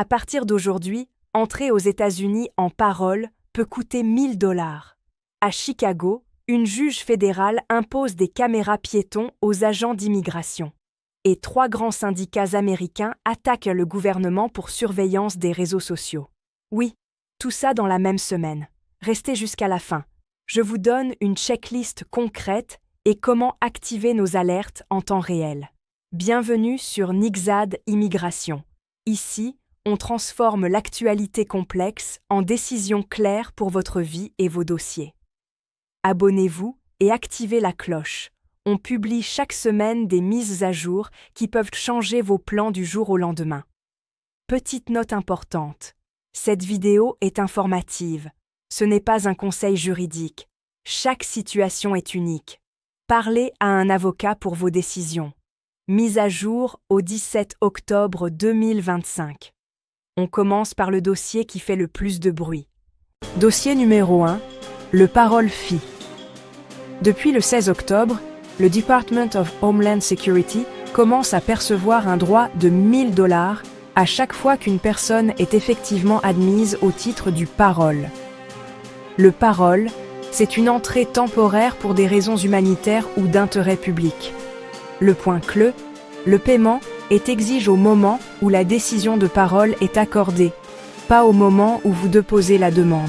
À partir d'aujourd'hui, entrer aux États-Unis en parole peut coûter 1 000 $. À Chicago, une juge fédérale impose des caméras piétons aux agents d'immigration. Et 3 grands syndicats américains attaquent le gouvernement pour surveillance des réseaux sociaux. Oui, tout ça dans la même semaine. Restez jusqu'à la fin. Je vous donne une checklist concrète et comment activer nos alertes en temps réel. Bienvenue sur Nixad Immigration. Ici, on transforme l'actualité complexe en décisions claires pour votre vie et vos dossiers. Abonnez-vous et activez la cloche. On publie chaque semaine des mises à jour qui peuvent changer vos plans du jour au lendemain. Petite note importante. Cette vidéo est informative. Ce n'est pas un conseil juridique. Chaque situation est unique. Parlez à un avocat pour vos décisions. Mise à jour au 17 octobre 2025. On commence par le dossier qui fait le plus de bruit. Dossier numéro 1, le Parole Fee. Depuis le 16 octobre, le Department of Homeland Security commence à percevoir un droit de 1 000 $ à chaque fois qu'une personne est effectivement admise au titre du parole. Le parole, c'est une entrée temporaire pour des raisons humanitaires ou d'intérêt public. Le point clé, le paiement est exigé au moment où la décision de parole est accordée, pas au moment où vous déposez la demande.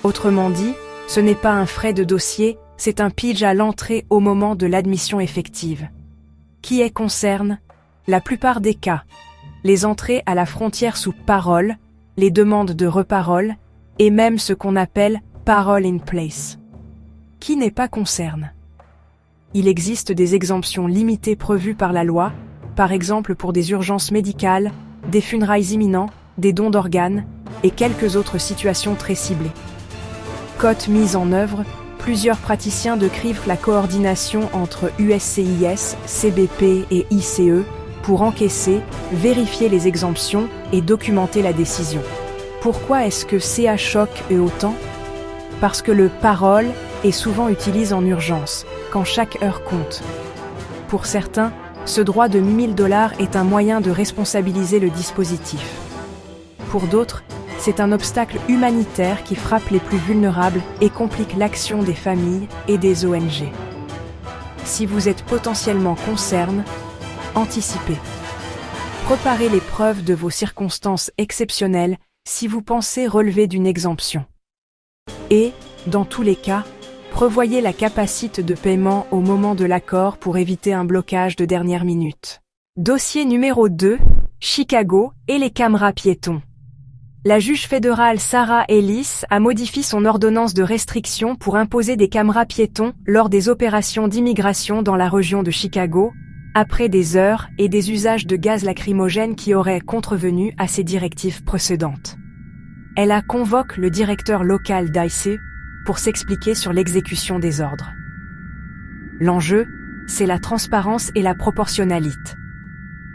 Autrement dit, ce n'est pas un frais de dossier, c'est un pidge à l'entrée au moment de l'admission effective. Qui est concerne? La plupart des cas. Les entrées à la frontière sous parole, les demandes de reparole, et même ce qu'on appelle parole in place. Qui n'est pas concerne? Il existe des exemptions limitées prévues par la loi, par exemple pour des urgences médicales, des funérailles imminents, des dons d'organes, et quelques autres situations très ciblées. Cote mise en œuvre, plusieurs praticiens décrivent la coordination entre USCIS, CBP et ICE pour encaisser, vérifier les exemptions et documenter la décision. Pourquoi est-ce que CA choque autant? Parce que le parole est souvent utilisé en urgence, quand chaque heure compte. Pour certains, ce droit de 1 000 $ est un moyen de responsabiliser le dispositif. Pour d'autres, c'est un obstacle humanitaire qui frappe les plus vulnérables et complique l'action des familles et des ONG. Si vous êtes potentiellement concerné, anticipez. Préparez les preuves de vos circonstances exceptionnelles si vous pensez relever d'une exemption. Et, dans tous les cas, prévoyez la capacité de paiement au moment de l'accord pour éviter un blocage de dernière minute. Dossier numéro 2, Chicago et les caméras piétons. La juge fédérale Sarah Ellis a modifié son ordonnance de restriction pour imposer des caméras piétons lors des opérations d'immigration dans la région de Chicago, après des heures et des usages de gaz lacrymogène qui auraient contrevenu à ses directives précédentes. Elle a convoqué le directeur local d'ICE pour s'expliquer sur l'exécution des ordres. L'enjeu, c'est la transparence et la proportionnalité.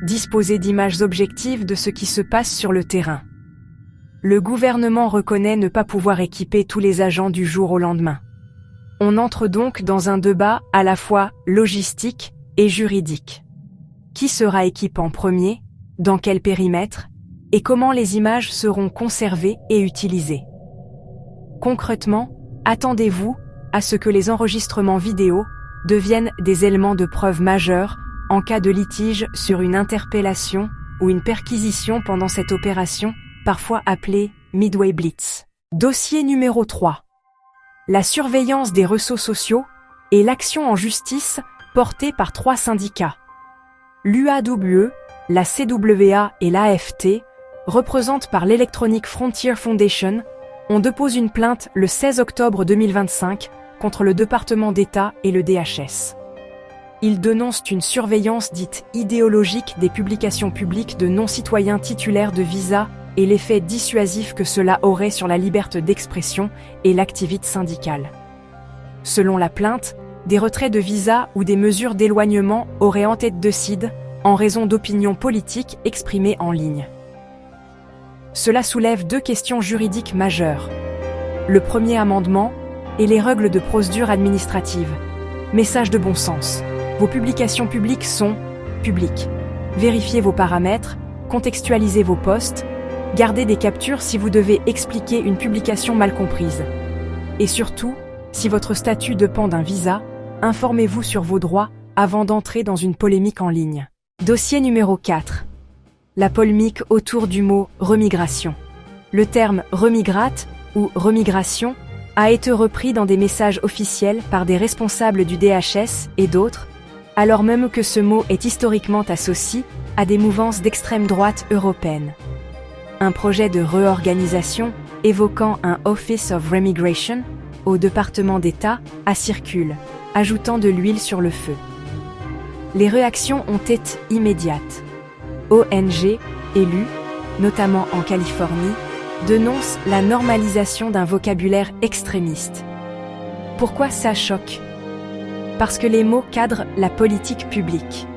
Disposer d'images objectives de ce qui se passe sur le terrain. Le gouvernement reconnaît ne pas pouvoir équiper tous les agents du jour au lendemain. On entre donc dans un débat à la fois logistique et juridique. Qui sera équipé en premier? Dans quel périmètre? Et comment les images seront conservées et utilisées? Concrètement, attendez-vous à ce que les enregistrements vidéo deviennent des éléments de preuve majeurs en cas de litige sur une interpellation ou une perquisition pendant cette opération, parfois appelée Midway Blitz. Dossier numéro 3. La surveillance des réseaux sociaux et l'action en justice portée par 3 syndicats. L'UAWE, la CWA et l'AFT, représentés par l'Electronic Frontier Foundation, on dépose une plainte le 16 octobre 2025 contre le département d'État et le DHS. Ils dénoncent une surveillance dite idéologique des publications publiques de non-citoyens titulaires de visa et l'effet dissuasif que cela aurait sur la liberté d'expression et l'activité syndicale. Selon la plainte, des retraits de visa ou des mesures d'éloignement auraient en tête de CID en raison d'opinions politiques exprimées en ligne. Cela soulève 2 questions juridiques majeures. Le premier amendement et les règles de procédure administrative. Message de bon sens. Vos publications publiques sont publiques. Vérifiez vos paramètres, contextualisez vos posts, Gardez des captures si vous devez expliquer une publication mal comprise. Et surtout, si votre statut dépend d'un visa, informez-vous sur vos droits avant d'entrer dans une polémique en ligne. Dossier numéro 4. La polémique autour du mot « remigration ». Le terme « remigrate » ou « remigration » a été repris dans des messages officiels par des responsables du DHS et d'autres, alors même que ce mot est historiquement associé à des mouvances d'extrême droite européennes. Un projet de réorganisation évoquant un Office of Remigration au département d'État a circulé, ajoutant de l'huile sur le feu. Les réactions ont été immédiates. ONG, élues, notamment en Californie, dénoncent la normalisation d'un vocabulaire extrémiste. Pourquoi ça choque? Parce que les mots cadrent la politique publique.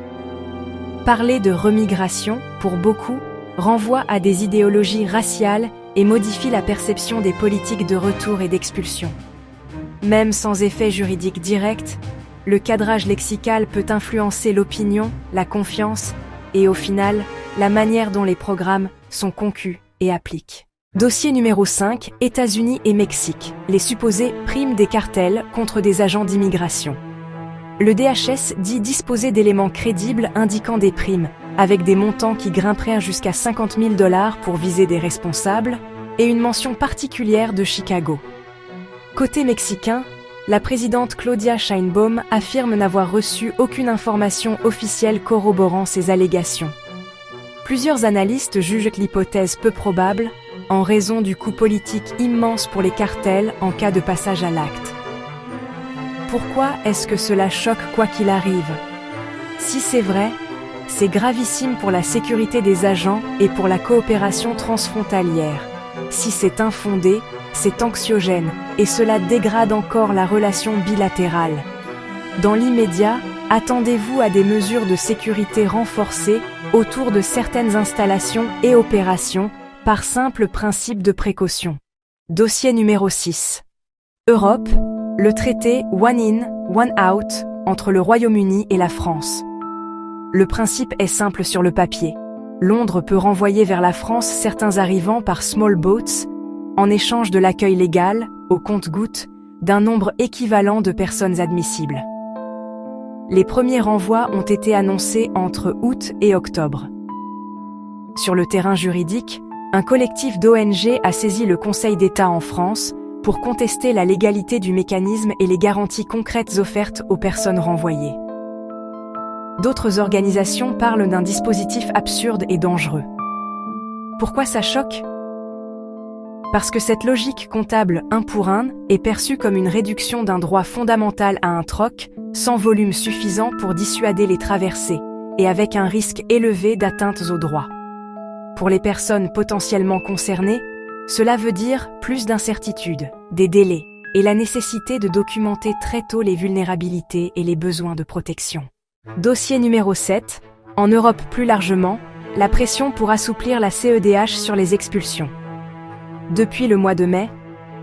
Parler de remigration, pour beaucoup, renvoie à des idéologies raciales et modifie la perception des politiques de retour et d'expulsion. Même sans effet juridique direct, le cadrage lexical peut influencer l'opinion, la confiance et, au final, la manière dont les programmes sont conçus et appliqués. Dossier numéro 5, États-Unis et Mexique, les supposées primes des cartels contre des agents d'immigration. Le DHS dit disposer d'éléments crédibles indiquant des primes, avec des montants qui grimperaient jusqu'à 50 000 $ pour viser des responsables, et une mention particulière de Chicago. Côté mexicain, la présidente Claudia Sheinbaum affirme n'avoir reçu aucune information officielle corroborant ces allégations. Plusieurs analystes jugent l'hypothèse peu probable, en raison du coût politique immense pour les cartels en cas de passage à l'acte. Pourquoi est-ce que cela choque quoi qu'il arrive? Si c'est vrai, c'est gravissime pour la sécurité des agents et pour la coopération transfrontalière. Si c'est infondé, c'est anxiogène et cela dégrade encore la relation bilatérale. Dans l'immédiat, attendez-vous à des mesures de sécurité renforcées autour de certaines installations et opérations par simple principe de précaution. Dossier numéro 6. Europe, le traité One In, One Out entre le Royaume-Uni et la France. Le principe est simple sur le papier. Londres peut renvoyer vers la France certains arrivants par small boats en échange de l'accueil légal, au compte-gouttes, d'un nombre équivalent de personnes admissibles. Les premiers renvois ont été annoncés entre août et octobre. Sur le terrain juridique, un collectif d'ONG a saisi le Conseil d'État en France pour contester la légalité du mécanisme et les garanties concrètes offertes aux personnes renvoyées. D'autres organisations parlent d'un dispositif absurde et dangereux. Pourquoi ça choque? Parce que cette logique comptable 1 pour 1 est perçue comme une réduction d'un droit fondamental à un troc, sans volume suffisant pour dissuader les traversées, et avec un risque élevé d'atteintes aux droits. Pour les personnes potentiellement concernées, cela veut dire plus d'incertitudes, des délais, et la nécessité de documenter très tôt les vulnérabilités et les besoins de protection. Dossier numéro 7. En Europe plus largement, la pression pour assouplir la CEDH sur les expulsions. Depuis le mois de mai,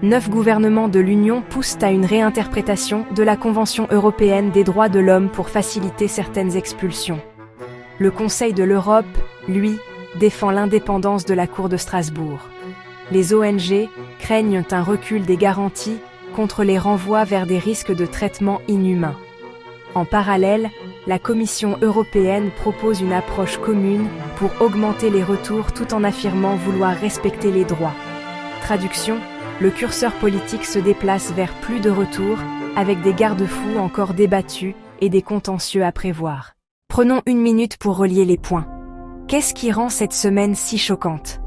9 gouvernements de l'Union poussent à une réinterprétation de la Convention européenne des droits de l'homme pour faciliter certaines expulsions. Le Conseil de l'Europe, lui, défend l'indépendance de la Cour de Strasbourg. Les ONG craignent un recul des garanties contre les renvois vers des risques de traitement inhumain. En parallèle, la Commission européenne propose une approche commune pour augmenter les retours tout en affirmant vouloir respecter les droits. Traduction, le curseur politique se déplace vers plus de retours, avec des garde-fous encore débattus et des contentieux à prévoir. Prenons une minute pour relier les points. Qu'est-ce qui rend cette semaine si choquante?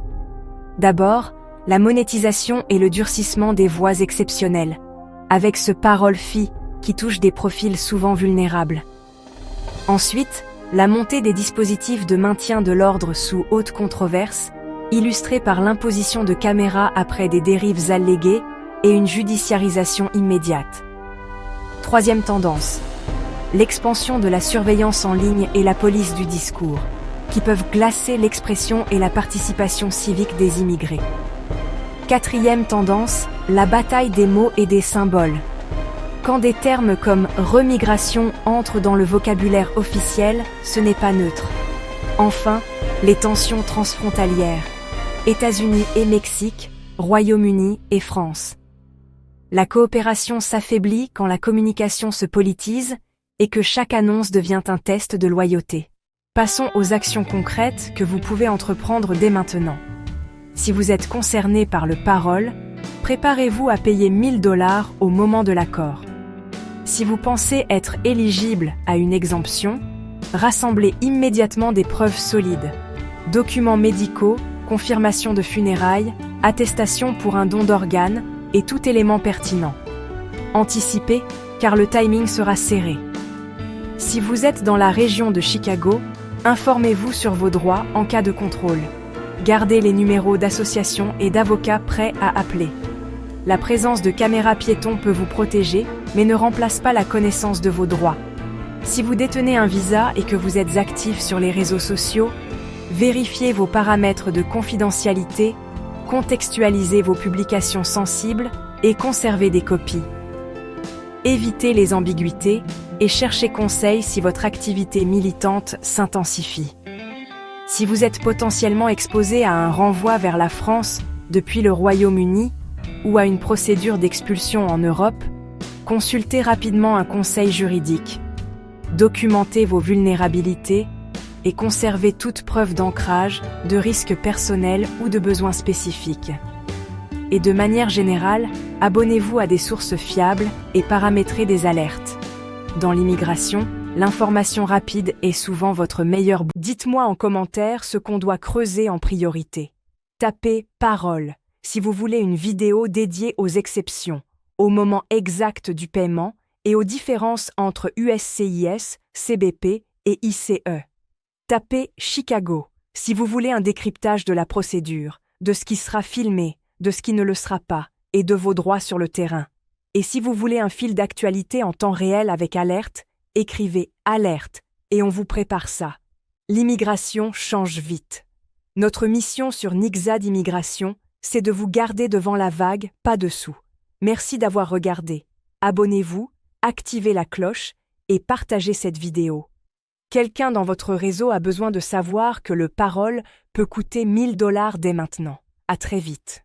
D'abord, la monétisation et le durcissement des voies exceptionnelles, avec ce parole-fille qui touche des profils souvent vulnérables. Ensuite, la montée des dispositifs de maintien de l'ordre sous haute controverse, illustrée par l'imposition de caméras après des dérives alléguées et une judiciarisation immédiate. Troisième tendance, l'expansion de la surveillance en ligne et la police du discours, qui peuvent glacer l'expression et la participation civique des immigrés. Quatrième tendance, la bataille des mots et des symboles. Quand des termes comme remigration entrent dans le vocabulaire officiel, ce n'est pas neutre. Enfin, les tensions transfrontalières. États-Unis et Mexique, Royaume-Uni et France. La coopération s'affaiblit quand la communication se politise et que chaque annonce devient un test de loyauté. Passons aux actions concrètes que vous pouvez entreprendre dès maintenant. Si vous êtes concerné par le parole, préparez-vous à payer 1 000 $ au moment de l'accord. Si vous pensez être éligible à une exemption, rassemblez immédiatement des preuves solides. Documents médicaux, confirmation de funérailles, attestation pour un don d'organes et tout élément pertinent. Anticipez, car le timing sera serré. Si vous êtes dans la région de Chicago, informez-vous sur vos droits en cas de contrôle. Gardez les numéros d'associations et d'avocats prêts à appeler. La présence de caméras piétons peut vous protéger, mais ne remplace pas la connaissance de vos droits. Si vous détenez un visa et que vous êtes actif sur les réseaux sociaux, vérifiez vos paramètres de confidentialité, contextualisez vos publications sensibles et conservez des copies. Évitez les ambiguïtés et cherchez conseil si votre activité militante s'intensifie. Si vous êtes potentiellement exposé à un renvoi vers la France depuis le Royaume-Uni ou à une procédure d'expulsion en Europe, consultez rapidement un conseil juridique. Documentez vos vulnérabilités et conservez toute preuve d'ancrage, de risques personnels ou de besoins spécifiques. Et de manière générale, abonnez-vous à des sources fiables et paramétrez des alertes. Dans l'immigration, l'information rapide est souvent votre meilleur. Dites-moi en commentaire ce qu'on doit creuser en priorité. Tapez « Parole » si vous voulez une vidéo dédiée aux exceptions, au moment exact du paiement et aux différences entre USCIS, CBP et ICE. Tapez « Chicago » si vous voulez un décryptage de la procédure, de ce qui sera filmé, de ce qui ne le sera pas, et de vos droits sur le terrain. Et si vous voulez un fil d'actualité en temps réel avec alerte, écrivez « Alerte » et on vous prépare ça. L'immigration change vite. Notre mission sur Nixad Immigration, c'est de vous garder devant la vague, pas dessous. Merci d'avoir regardé. Abonnez-vous, activez la cloche et partagez cette vidéo. Quelqu'un dans votre réseau a besoin de savoir que le parole peut coûter 1 000 $ dès maintenant. À très vite.